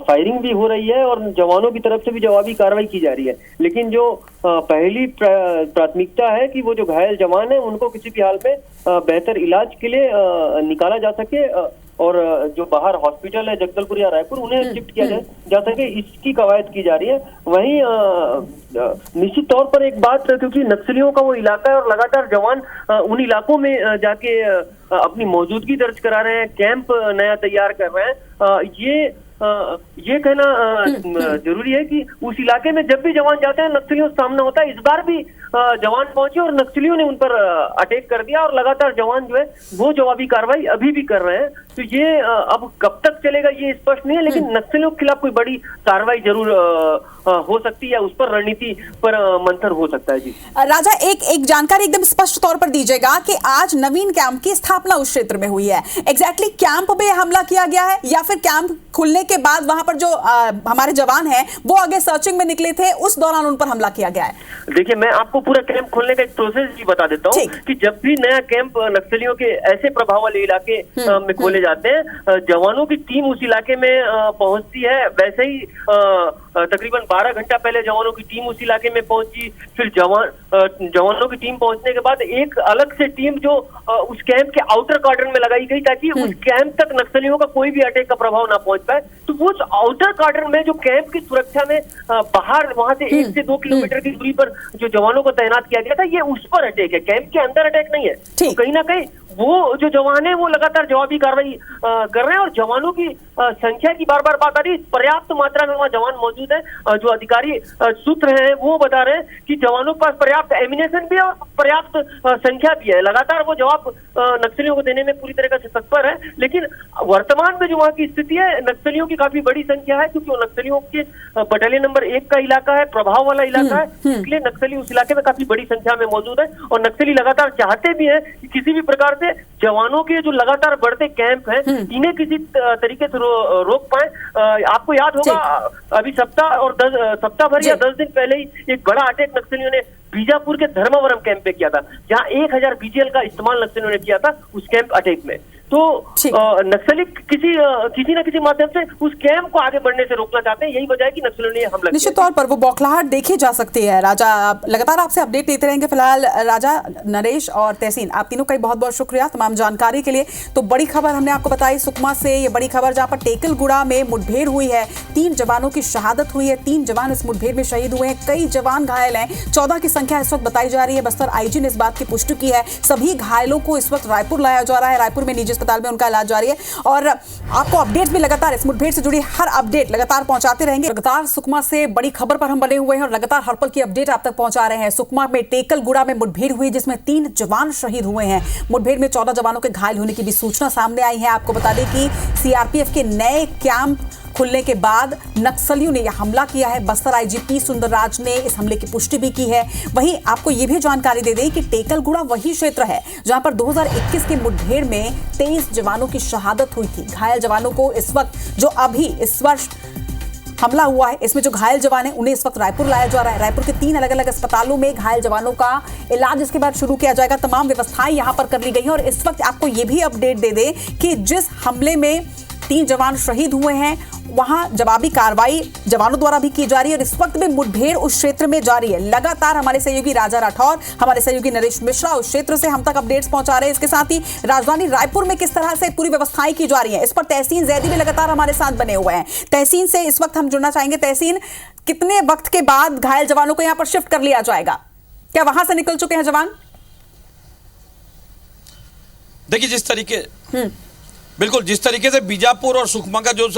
फायरिंग भी हो रही है और जवानों की तरफ से भी जवाबी कार्रवाई की जा रही है। लेकिन जो पहली प्राथमिकता है कि वो जो घायल जवान है उनको किसी भी हाल में बेहतर इलाज के लिए निकाला जा सके और जो बाहर हॉस्पिटल है जगदलपुर या रायपुर उन्हें शिफ्ट किया जा सके, इसकी कवायद की जा रही है। वहीं निश्चित तौर पर एक बात, क्योंकि नक्सलियों का वो इलाका है और लगातार जवान उन इलाकों में जाके अपनी मौजूदगी दर्ज करा रहे हैं, कैंप नया तैयार कर रहे हैं, ये कहना जरूरी है कि उस इलाके में जब भी जवान जाते हैं नक्सलियों से सामना होता है। इस बार भी जवान पहुंचे और नक्सलियों ने उन पर अटैक कर दिया और लगातार जवान जो है वो जवाबी कार्रवाई अभी भी कर रहे हैं। तो ये अब कब तक चलेगा ये स्पष्ट नहीं है, लेकिन नक्सलियों के खिलाफ कोई बड़ी कार्रवाई जरूर हो सकती है, उस पर रणनीति पर मंथन हो सकता है। जी राजा, एक जानकारी एकदम स्पष्ट तौर पर दीजिएगा कि आज नवीन कैंप की स्थापना उस क्षेत्र में हुई है, एग्जैक्टली कैंप पे हमला किया गया है या फिर कैंप खुलने के बाद वहां पर जो हमारे जवान हैं वो आगे सर्चिंग में निकले थे, उस दौरान उन पर हमला किया गया है? देखिए मैं आपको पूरा कैंप खोलने का एक प्रोसेस भी बता देता हूँ कि जब भी नया कैंप नक्सलियों के ऐसे प्रभाव वाले इलाके में खोले जाते हैं, जवानों की टीम उस इलाके में पहुंचती है। वैसे ही तकरीबन 12 घंटा पहले जवानों की टीम उस इलाके में पहुंची, फिर जवानों की टीम पहुंचने के बाद एक अलग से टीम जो उस कैंप के आउटर कॉर्डर में लगाई गई ताकि उस कैंप तक नक्सलियों का कोई भी अटैक का प्रभाव ना पहुंच पाए। तो वो आउटर कॉर्डर में जो कैंप की सुरक्षा में बाहर वहां से 1 से 2 किलोमीटर की दूरी पर जो जवानों को तैनात किया गया था, ये उस पर अटैक है, कैंप के अंदर अटैक नहीं है। तो कहीं ना कहीं वो जो जवान है वो लगातार जवाबी कार्रवाई कर रहे हैं और जवानों की संख्या की बार बार बात आ रही है। पर्याप्त मात्रा में वहाँ जवान मौजूद है। जो अधिकारी सूत्र हैं वो बता रहे हैं कि जवानों के पास पर्याप्त एमिनेशन भी है और पर्याप्त संख्या भी है। लगातार वो जवाब नक्सलियों को देने में पूरी तरीके से तत्पर है। लेकिन वर्तमान में जो वहाँ की स्थिति है, नक्सलियों की काफी बड़ी संख्या है, क्योंकि वो नक्सलियों के बटालियन नंबर 1 का इलाका है, प्रभाव वाला इलाका है, इसलिए नक्सली उस इलाके में काफी बड़ी संख्या में मौजूद है। और नक्सली लगातार चाहते भी है कि किसी भी प्रकार से जवानों के जो लगातार बढ़ते कैंप हैं इन्हें किसी तरीके से रोक पाए। आपको याद होगा अभी सप्ताह भर या 10 दिन पहले ही एक बड़ा अटैक नक्सलियों ने बीजापुर के धर्मावरम कैंप पे किया था, जहां 1000 बीजीएल का इस्तेमाल नक्सलियों ने किया था उस कैंप अटैक में। तो नक्सली किसी न किसी माध्यम से उस कैंप को आगे बढ़ने से रोकना चाहते हैं। यही वजह है कि नक्सलियों ने हमला किया। निश्चित तौर पर वो बौखलाहट देखी जा सकती है। राजा, लगातार आपसे अपडेट लेते रहेंगे। फिलहाल राजा, नरेश और तहसीन, आप तीनों का बहुत बहुत शुक्रिया तमाम जानकारी के लिए। तो बड़ी खबर हमने आपको बताई सुकमा से, ये बड़ी खबर जहां पर टेकलगुड़ा में मुठभेड़ हुई है, 3 जवानों की शहादत हुई है, 3 जवान इस मुठभेड़ में शहीद हुए हैं, कई जवान घायल हैं, 14 की संख्या इस वक्त बताई जा रही है। बस्तर आईजी ने इस बात की पुष्टि की है। सभी घायलों को इस वक्त रायपुर लाया जा रहा है, रायपुर में निजी अस्पताल में उनका इलाज जारी है। और आपको अपडेट भी लगातार इस मुठभेड़ से जुड़ी हर अपडेट लगातार पहुंचाते रहेंगे। लगातार सुकमा से बड़ी खबर पर हम बने हुए हैं और लगातार हर पल की अपडेट आप तक पहुंचा रहे हैं। सुकमा में टेकलगुड़ा में मुठभेड़ हुई जिसमें 3 जवान शहीद हुए हैं। मुठभेड़ में 14 जवानों के घायल होने की भी सूचना सामने आई है। आपको बता दें कि सीआरपीएफ के नए कैंप खुलने के बाद नक्सलियों ने यह हमला किया है। बस्तर आईजीपी सुंदरराज ने इस हमले की पुष्टि भी की है। वहीं आपको यह भी जानकारी दे दें कि टेकलगुड़ा वही क्षेत्र है जहां पर 2021 के मुठभेड़ में 23 जवानों की शहादत हुई थी। घायल जवानों को इस वक्त, जो अभी इस वर्ष हमला हुआ है, इसमें जो घायल जवान हैं उन्हें इस वक्त रायपुर लाया जा रहा है। रायपुर के 3 अलग अलग अस्पतालों में घायल जवानों का इलाज इसके बाद शुरू किया जाएगा। तमाम व्यवस्थाएं यहां पर कर ली गई हैं। और इस वक्त आपको यह भी अपडेट दे दें कि जिस हमले में 3 जवान शहीद हुए हैं वहां जवाबी कार्रवाई जवानों द्वारा भी की जा रही है। और इस वक्त भी मुठभेड़ उस क्षेत्र में जारी है। लगातार हमारे सहयोगी राजा राठौर, हमारे सहयोगी नरेश मिश्रा उस क्षेत्र से हम तक अपडेट्स पहुंचा रहे हैं। इसके साथ ही राजधानी रायपुर में किस तरह से पूरी व्यवस्थाएं की जा रही हैं, इस पर तहसीन जैदी भी लगातार हमारे साथ बने हुए हैं। तहसीन से इस वक्त हम जुड़ना चाहेंगे। तहसीन, कितने वक्त के बाद घायल जवानों को यहां पर शिफ्ट कर लिया जाएगा? क्या वहां से निकल चुके हैं जवान? देखिए, बिल्कुल जिस तरीके से बीजापुर और सुकमा का जो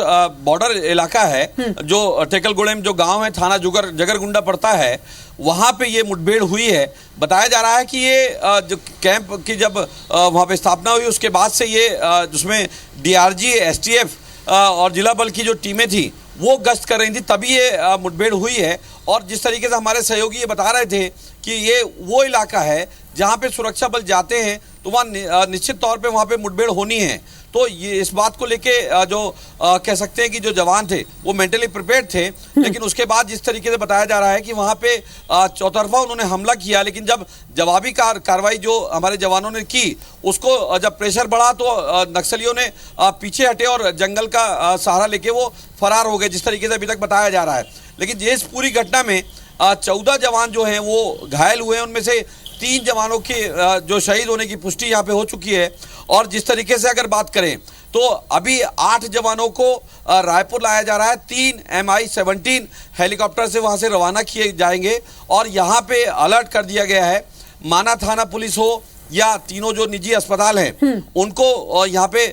बॉर्डर इलाका है, जो टेकलगुड़े में जो गांव है, थाना जगरगुंडा पड़ता है, वहां पे ये मुठभेड़ हुई है। बताया जा रहा है कि ये जो कैंप की जब वहां पे स्थापना हुई उसके बाद से ये जिसमें डीआरजी, एसटीएफ और जिला बल की जो टीमें थी वो गश्त कर रही थी, तभी ये मुठभेड़ हुई है। और जिस तरीके से हमारे सहयोगी ये बता रहे थे कि ये वो इलाका है जहाँ पे सुरक्षा बल जाते हैं तो वहाँ निश्चित तौर पे वहाँ पे मुठभेड़ होनी है। तो ये इस बात को लेके जो कह सकते हैं कि जो जवान थे वो मेंटली प्रिपेयर्ड थे। लेकिन उसके बाद जिस तरीके से बताया जा रहा है कि वहाँ पे चौतरफा उन्होंने हमला किया, लेकिन जब जवाबी कार्रवाई जो हमारे जवानों ने की उसको जब प्रेशर बढ़ा तो नक्सलियों ने पीछे हटे और जंगल का सहारा लेके वो फरार हो गए, जिस तरीके से अभी तक बताया जा रहा है। लेकिन इस पूरी घटना में 14 जवान जो हैं वो घायल हुए हैं। उनमें से 3 जवानों के जो शहीद होने की पुष्टि यहाँ पे हो चुकी है। और जिस तरीके से अगर बात करें तो अभी 8 जवानों को रायपुर लाया जा रहा है। 3 MI-17 हेलीकॉप्टर से वहाँ से रवाना किए जाएंगे और यहाँ पे अलर्ट कर दिया गया है। माना थाना पुलिस हो या तीनों जो निजी अस्पताल हैं उनको यहाँ पे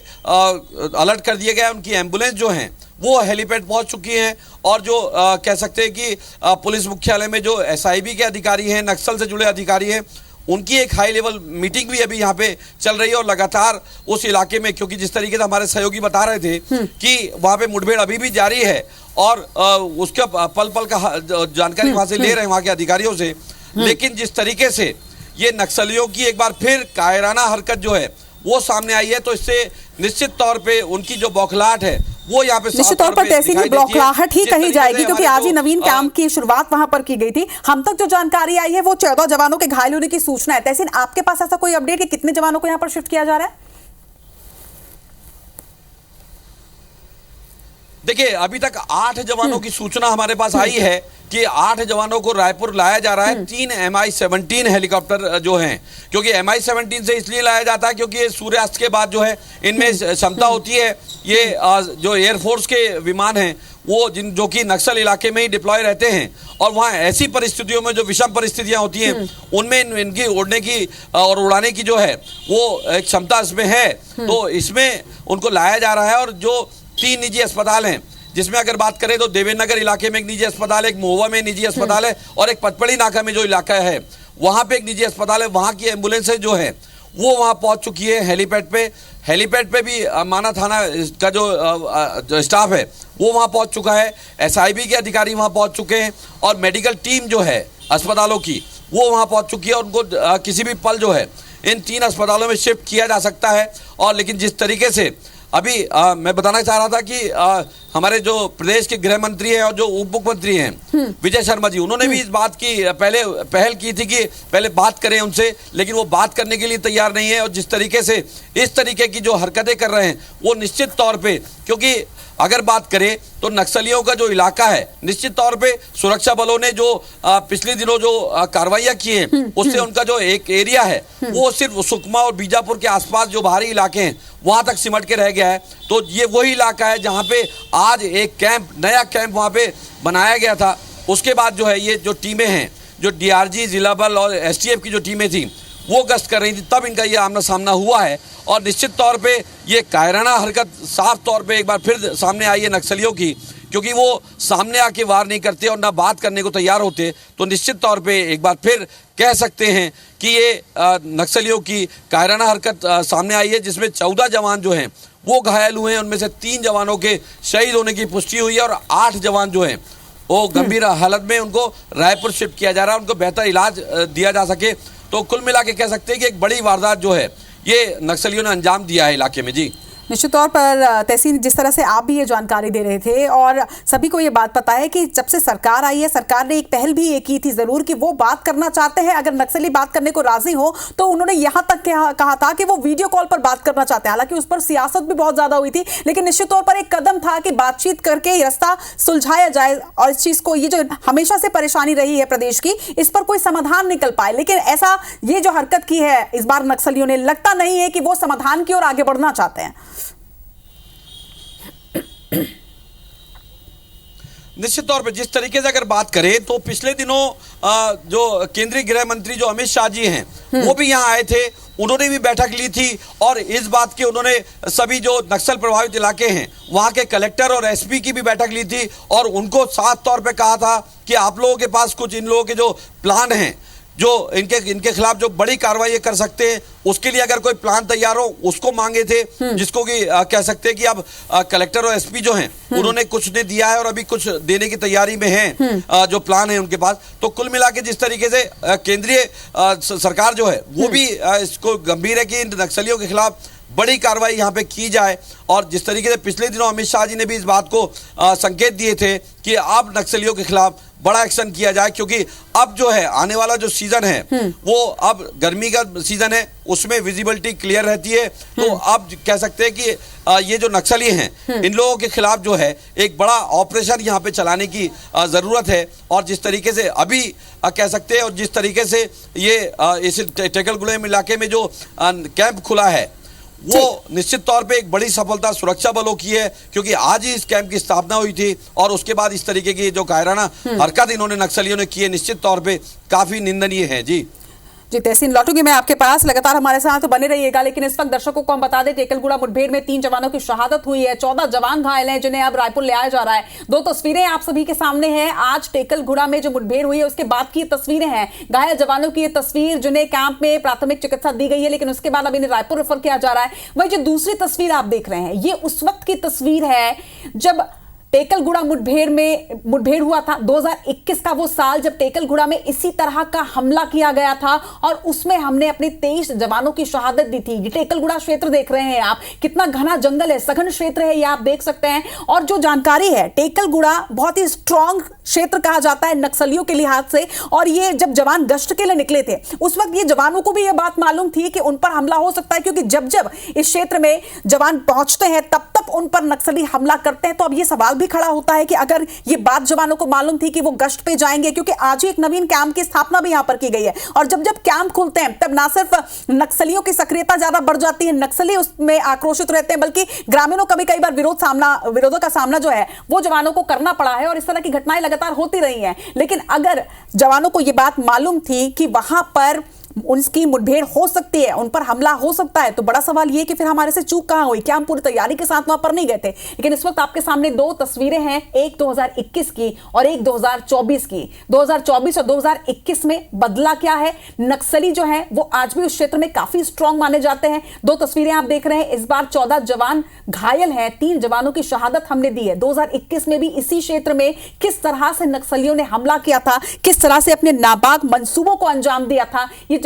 अलर्ट कर दिया गया है। उनकी एम्बुलेंस जो हैं वो हेलीपैड पहुंच चुकी हैं। और जो कह सकते हैं कि पुलिस मुख्यालय में जो SIB के अधिकारी हैं, नक्सल से जुड़े अधिकारी हैं, उनकी एक हाई लेवल मीटिंग भी अभी यहाँ पे चल रही है। और लगातार उस इलाके में, क्योंकि जिस तरीके से हमारे सहयोगी बता रहे थे कि वहाँ पे मुठभेड़ अभी भी जारी है और उसका पल पल का जानकारी वहाँ से ले रहे हैं वहाँ के अधिकारियों से। लेकिन जिस तरीके से ये नक्सलियों की एक बार फिर कायराना हरकत जो है वो सामने आई है, तो इससे निश्चित तौर पे उनकी जो बौखलाहट है वो यहाँ पे निश्चित तौर पर तहसीन की बौखलाहट ही कही जाएगी, क्योंकि आज ही नवीन कैंप की शुरुआत वहां पर की गई थी। हम तक जो जानकारी आई है वो 14 जवानों के घायल होने की सूचना है। तहसीन, आपके पास ऐसा कोई अपडेट कि कितने जवानों को यहाँ पर शिफ्ट किया जा रहा है? देखिए, अभी तक 8 जवानों की सूचना हमारे पास आई है कि 8 जवानों को रायपुर लाया जा रहा है। 3 MI-17 हेलीकॉप्टर जो हैं, क्योंकि MI-17 से इसलिए लाया जाता है क्योंकि ये सूर्यास्त के बाद जो है इनमें क्षमता होती है। ये जो एयरफोर्स के विमान हैं वो जो कि नक्सल इलाके में ही डिप्लॉय रहते हैं और वहां ऐसी परिस्थितियों में जो विषम परिस्थितियां होती हैं उनमें इनकी उड़ने की और उड़ाने की जो है वो एक क्षमता इसमें है, तो इसमें उनको लाया जा रहा है। और जो 3 निजी अस्पताल हैं, जिसमें अगर बात करें तो देवेंद्र नगर इलाके में एक निजी अस्पताल है, एक महुआ में निजी अस्पताल है, और एक पचपड़ी नाका में जो इलाका है वहां पे एक निजी अस्पताल है। वहां की एम्बुलेंसें जो है वो वहां पहुंच चुकी है हेलीपैड पे भी माना थाना का जो स्टाफ है वो वहां पहुंच चुका है, SIB के अधिकारी वहां पहुंच चुके हैं, और मेडिकल टीम जो है अस्पतालों की वो वहां पहुंच चुकी है। उनको किसी भी पल जो है इन 3 अस्पतालों में शिफ्ट किया जा सकता है। और लेकिन जिस तरीके से अभी मैं बताना चाह रहा था कि हमारे जो प्रदेश के गृह मंत्री हैं और जो उप मुख्यमंत्री हैं विजय शर्मा जी, उन्होंने भी इस बात की पहल की थी कि पहले बात करें उनसे, लेकिन वो बात करने के लिए तैयार नहीं है। और जिस तरीके से इस तरीके की जो हरकतें कर रहे हैं वो निश्चित तौर पे, क्योंकि अगर बात करें तो नक्सलियों का जो इलाका है, निश्चित तौर पे सुरक्षा बलों ने जो पिछले दिनों जो कार्रवाइयां की हैं उससे उनका जो एक एरिया है वो सिर्फ सुकमा और बीजापुर के आसपास जो बाहरी इलाके हैं वहां तक सिमट के रह गया है। तो ये वही इलाका है जहां पे आज एक नया कैंप वहां पे बनाया गया था। उसके बाद जो है ये जो टीमें हैं, जो DRG, जिला बल और STF की जो टीमें थी वो गश्त कर रही थी, तब इनका ये आमना सामना हुआ है। और निश्चित तौर पे ये कायराना हरकत साफ तौर पे एक बार फिर सामने आई है नक्सलियों की, क्योंकि वो सामने आके वार नहीं करते और ना बात करने को तैयार होते। तो निश्चित तौर पे एक बार फिर कह सकते हैं कि ये नक्सलियों की कायराना हरकत सामने आई है, जिसमें 14 जवान जो हैं वो घायल हुए हैं। उनमें से 3 जवानों के शहीद होने की पुष्टि हुई है और 8 जवान जो हैं वो गंभीर हालत में, उनको रायपुर शिफ्ट किया जा रहा है, उनको बेहतर इलाज दिया जा सके। तो कुल मिला के कह सकते हैं कि एक बड़ी वारदात जो है ये नक्सलियों ने अंजाम दिया है इलाके में। जी निश्चित तौर पर तहसीन, जिस तरह से आप भी ये जानकारी दे रहे थे और सभी को ये बात पता है कि जब से सरकार आई है, सरकार ने एक पहल भी ये की थी जरूर कि वो बात करना चाहते हैं, अगर नक्सली बात करने को राजी हो तो उन्होंने यहाँ तक कहा था कि वो वीडियो कॉल पर बात करना चाहते हैं। हालांकि उस पर सियासत भी बहुत ज्यादा हुई थी, लेकिन निश्चित तौर पर एक कदम था कि बातचीत करके रास्ता सुलझाया जाए और इस चीज को, ये जो हमेशा से परेशानी रही है प्रदेश की, इस पर कोई समाधान निकल पाए। लेकिन ऐसा ये जो हरकत की है इस बार नक्सलियों ने, लगता नहीं है कि वो समाधान की ओर आगे बढ़ना चाहते हैं। निश्चित तौर पे जिस तरीके से अगर बात करें तो पिछले दिनों जो केंद्रीय गृह मंत्री जो अमित शाह जी हैं वो भी यहाँ आए थे, उन्होंने भी बैठक ली थी और इस बात की उन्होंने सभी जो नक्सल प्रभावित इलाके हैं वहाँ के कलेक्टर और SP की भी बैठक ली थी और उनको साफ तौर पे कहा था कि आप लोगों के पास कुछ इन लोगों के जो प्लान हैं, जो इनके खिलाफ जो बड़ी कार्रवाई कर सकते हैं, उसके लिए अगर कोई प्लान तैयार हो उसको मांगे थे, जिसको कि कह सकते हैं कि अब कलेक्टर और SP जो हैं उन्होंने कुछ ने दिया है और अभी कुछ देने की तैयारी में हैं, जो प्लान है उनके पास। तो कुल मिला के जिस तरीके से केंद्रीय सरकार जो है वो भी इसको गंभीर है कि इन नक्सलियों के खिलाफ बड़ी कार्रवाई यहाँ पे की जाए। और जिस तरीके से पिछले दिनों अमित शाह जी ने भी इस बात को संकेत दिए थे कि अब नक्सलियों के खिलाफ बड़ा एक्शन किया जाए, क्योंकि अब जो है आने वाला जो सीजन है वो अब गर्मी का सीजन है, उसमें विजिबिलिटी क्लियर रहती है। तो अब कह सकते हैं कि ये जो नक्सली हैं इन लोगों के खिलाफ जो है एक बड़ा ऑपरेशन यहाँ पे चलाने की जरूरत है। और जिस तरीके से अभी कह सकते हैं और जिस तरीके से ये इस टेकल गुड़ेम इलाके में जो कैंप खुला है वो निश्चित तौर पे एक बड़ी सफलता सुरक्षा बलों की है, क्योंकि आज ही इस कैंप की स्थापना हुई थी और उसके बाद इस तरीके की जो कायराना हरकत इन्होंने नक्सलियों ने की है निश्चित तौर पे काफी निंदनीय है। जी तहसीन, लौटूंगी मैं आपके पास, लगातार हमारे साथ तो बने रहिएगा। लेकिन इस वक्त दर्शकों को हम बता दें, टेकलगुड़ा मुठभेड़ में 3 जवानों की शहादत हुई है, 14 जवान घायल हैं जिन्हें अब रायपुर ले आया जा रहा है। 2 तस्वीरें आप सभी के सामने हैं, आज टेकलगुड़ा में जो मुठभेड़ हुई है उसके बाद की तस्वीरें हैं। घायल जवानों की ये तस्वीर जिन्हें कैंप में प्राथमिक चिकित्सा दी गई है, लेकिन उसके बाद अब इन्हें रायपुर रेफर किया जा रहा है। वही जो दूसरी तस्वीर आप देख रहे हैं ये उस वक्त की तस्वीर है जब टेकलगुड़ा मुठभेड़ हुआ था। 2021 का वो साल जब टेकलगुड़ा में इसी तरह का हमला किया गया था और उसमें हमने अपने 23 जवानों की शहादत दी थी। ये टेकलगुड़ा क्षेत्र देख रहे हैं आप, कितना घना जंगल है, सघन क्षेत्र है, ये आप देख सकते हैं। और जो जानकारी है, टेकलगुड़ा बहुत ही स्ट्रॉन्ग क्षेत्र कहा जाता है नक्सलियों के लिहाज से। और ये जब जवान गश्त के लिए निकले थे उस वक्त ये जवानों को भी ये बात मालूम थी कि उन पर हमला हो सकता है, क्योंकि जब जब इस क्षेत्र में जवान पहुंचते हैं तब तब उन पर नक्सली हमला करते हैं। तो अब ये सवाल भी खड़ा होता है कि अगर ये बात जवानों को मालूम थी कि वो गश्त पे जाएंगे, क्योंकि आज ही एक नवीन कैंप की स्थापना भी यहां पर की गई है, और जब जब कैंप खुलते हैं तब ना सिर्फ नक्सलियों की सक्रियता ज्यादा बढ़ जाती है, नक्सली उसमें आक्रोशित रहते हैं, बल्कि ग्रामीणों का भी कई बार विरोधों का सामना जो है वो जवानों को करना पड़ा है, और इस तरह की घटनाएं लगातार होती रही हैं। लेकिन अगर जवानों को यह बात मालूम थी कि वहां पर उनकी मुठभेड़ हो सकती है, उन पर हमला हो सकता है, तो बड़ा सवाल यह कि फिर हमारे से चूक कहां हुई? क्या हम पूरी तैयारी के साथ वहां पर नहीं गए थे? लेकिन इस वक्त आपके सामने दो तस्वीरें हैं, एक 2021 की और एक 2024 की। 2024 और 2021 में बदला क्या है? नक्सली जो है वो आज भी उस क्षेत्र में काफी स्ट्रांग माने जाते हैं। दो तस्वीरें आप देख रहे हैं, इस बार 14 जवान घायल हैं, 3 जवानों की शहादत हमने दी है। 2021 में भी इसी क्षेत्र में किस तरह से नक्सलियों ने हमला किया था, किस तरह से अपने नाबाग मंसूबों को अंजाम दिया था, ये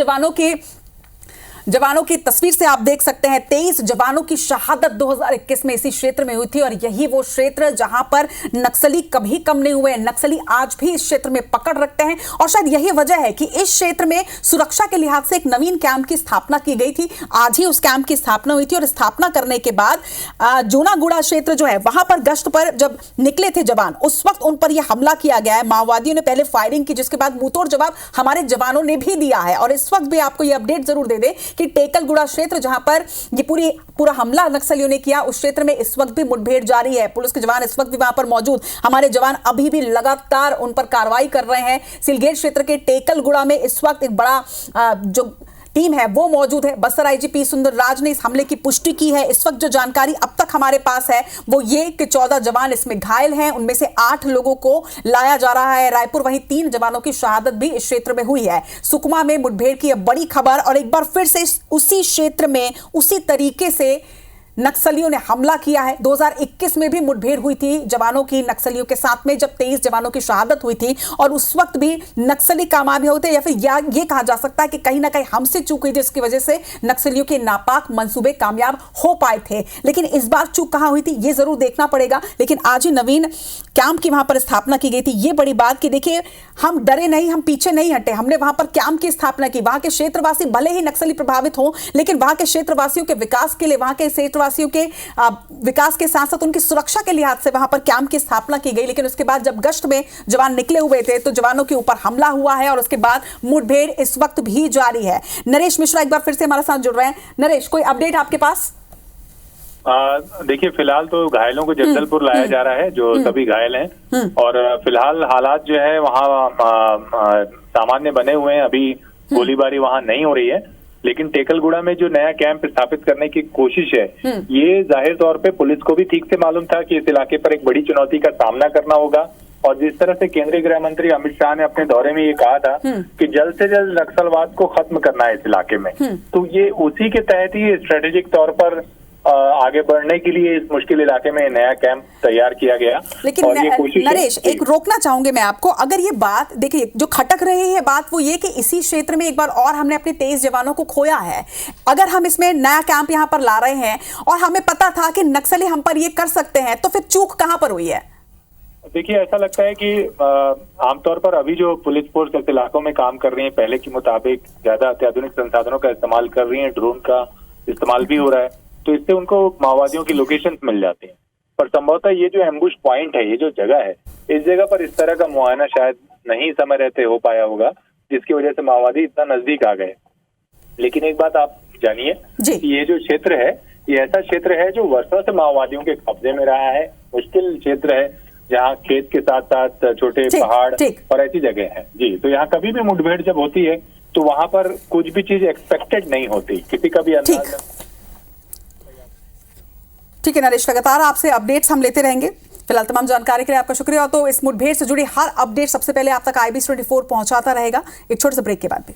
जवानों की तस्वीर से आप देख सकते हैं। 23 जवानों की शहादत 2021 में इसी क्षेत्र में हुई थी, और यही वो क्षेत्र जहां पर नक्सली कभी कम नहीं हुए। नक्सली आज भी इस क्षेत्र में पकड़ रखते हैं, और शायद यही वजह है कि इस क्षेत्र में सुरक्षा के लिहाज से एक नवीन कैंप की स्थापना की गई थी। आज ही उस कैंप की स्थापना हुई थी, और स्थापना करने के बाद जूनागुड़ा क्षेत्र जो है वहां पर गश्त पर जब निकले थे जवान, उस वक्त उन पर यह हमला किया गया है। माओवादियों ने पहले फायरिंग की, जिसके बाद मुंहतोड़ जवाब हमारे जवानों ने भी दिया है। और इस वक्त भी आपको यह अपडेट जरूर दे दे कि टेकलगुड़ा क्षेत्र जहां पर ये पूरा हमला नक्सलियों ने किया, उस क्षेत्र में इस वक्त भी मुठभेड़ जारी है। पुलिस के जवान इस वक्त भी वहां पर मौजूद, हमारे जवान अभी भी लगातार उन पर कार्रवाई कर रहे हैं। सिलगेट क्षेत्र के टेकलगुड़ा में इस वक्त एक बड़ा जो टीम है वो मौजूद है। बस्तर आईजीपी सुंदर राज ने इस हमले की पुष्टि की है। इस वक्त जो जानकारी अब तक हमारे पास है वो ये कि 14 जवान इसमें घायल हैं, उनमें से 8 लोगों को लाया जा रहा है रायपुर। वहीं 3 जवानों की शहादत भी इस क्षेत्र में हुई है। सुकमा में मुठभेड़ की बड़ी खबर, और एक बार फिर से उसी क्षेत्र में उसी तरीके से नक्सलियों ने हमला किया है। 2021 में भी मुठभेड़ हुई थी जवानों की नक्सलियों के साथ में, जब 23 जवानों की शहादत हुई थी, और उस वक्त भी नक्सली कामयाब होते, या फिर ये कहा जा सकता है कि कहीं ना कहीं हमसे चूक हुई थी, जिसकी वजह से नक्सलियों के नापाक मंसूबे कामयाब हो पाए थे। लेकिन इस बार चूक कहां हुई थी ये जरूर देखना पड़ेगा। लेकिन आज ही नवीन कैंप की वहां पर स्थापना की गई थी। ये बड़ी बात कि देखिए, हम डरे नहीं, हम पीछे नहीं हटे, हमने वहां पर कैंप की स्थापना की। वहां के क्षेत्रवासी भले ही नक्सली प्रभावित हो, लेकिन वहां के क्षेत्रवासियों के विकास के लिए, वहां के क्षेत्रवासियों के विकास के साथ साथ उनकी सुरक्षा के लिहाज से वहां पर कैंप की स्थापना की गई। लेकिन उसके बाद जब गश्त में जवान निकले हुए थे तो जवानों के ऊपर हमला हुआ है, और उसके बाद मुठभेड़ इस वक्त भी जारी है। नरेश मिश्रा एक बार फिर से हमारे साथ जुड़ रहे हैं। नरेश, कोई अपडेट आपके पास? देखिए, फिलहाल तो घायलों को जगदलपुर लाया जा रहा है, जो सभी घायल हैं, और फिलहाल हालात जो है वहाँ सामान्य बने हुए हैं। अभी गोलीबारी वहाँ नहीं हो रही है, लेकिन टेकलगुड़ा में जो नया कैंप स्थापित करने की कोशिश है, ये जाहिर तौर पे पुलिस को भी ठीक से मालूम था कि इस इलाके पर एक बड़ी चुनौती का सामना करना होगा। और जिस तरह से केंद्रीय गृह मंत्री अमित शाह ने अपने दौरे में ये कहा था कि जल्द से जल्द नक्सलवाद को खत्म करना है इस इलाके में, तो ये उसी के तहत ही स्ट्रेटेजिक तौर पर आगे बढ़ने के लिए इस मुश्किल इलाके में नया कैंप तैयार किया गया। लेकिन और ये कोशिश नरेश, एक रोकना चाहूंगे मैं आपको। अगर ये बात देखिए, जो खटक रही है बात वो ये कि इसी क्षेत्र में एक बार और हमने अपने 23 जवानों को खोया है। अगर हम इसमें नया कैंप यहाँ पर ला रहे हैं और हमें पता था कि नक्सली हम पर ये कर सकते हैं, तो फिर चूक कहां पर हुई है? देखिए, ऐसा लगता है कि आमतौर पर अभी जो पुलिस फोर्स इस इलाकों में काम कर रही है, पहले के मुताबिक ज्यादा अत्याधुनिक संसाधनों का इस्तेमाल कर रही है, ड्रोन का इस्तेमाल भी हो रहा है, तो इससे उनको माओवादियों की लोकेशन मिल जाती है। पर संभवतः ये जो एम्बुश पॉइंट है, ये जो जगह है, इस जगह पर इस तरह का मुआयना शायद नहीं समय रहते हो पाया होगा, जिसकी वजह से माओवादी इतना नजदीक आ गए। लेकिन एक बात आप जानिए कि ये जो क्षेत्र है, ये ऐसा क्षेत्र है जो वर्षों से माओवादियों के कब्जे में रहा है। मुश्किल क्षेत्र है, जहाँ खेत के साथ साथ छोटे पहाड़ और ऐसी जगह है जी। तो यहाँ कभी भी मुठभेड़ जब होती है तो वहां पर कुछ भी चीज एक्सपेक्टेड नहीं होती, किसी का भी अंदाज। ठीक है नरेश, लगातार आपसे अपडेट्स हम लेते रहेंगे। फिलहाल तमाम जानकारी के लिए आपका शुक्रिया। तो इस मुठभेड़ से जुड़ी हर अपडेट सबसे पहले आप तक IBC 24 पहुंचाता रहेगा। एक छोटे से ब्रेक के बाद भी।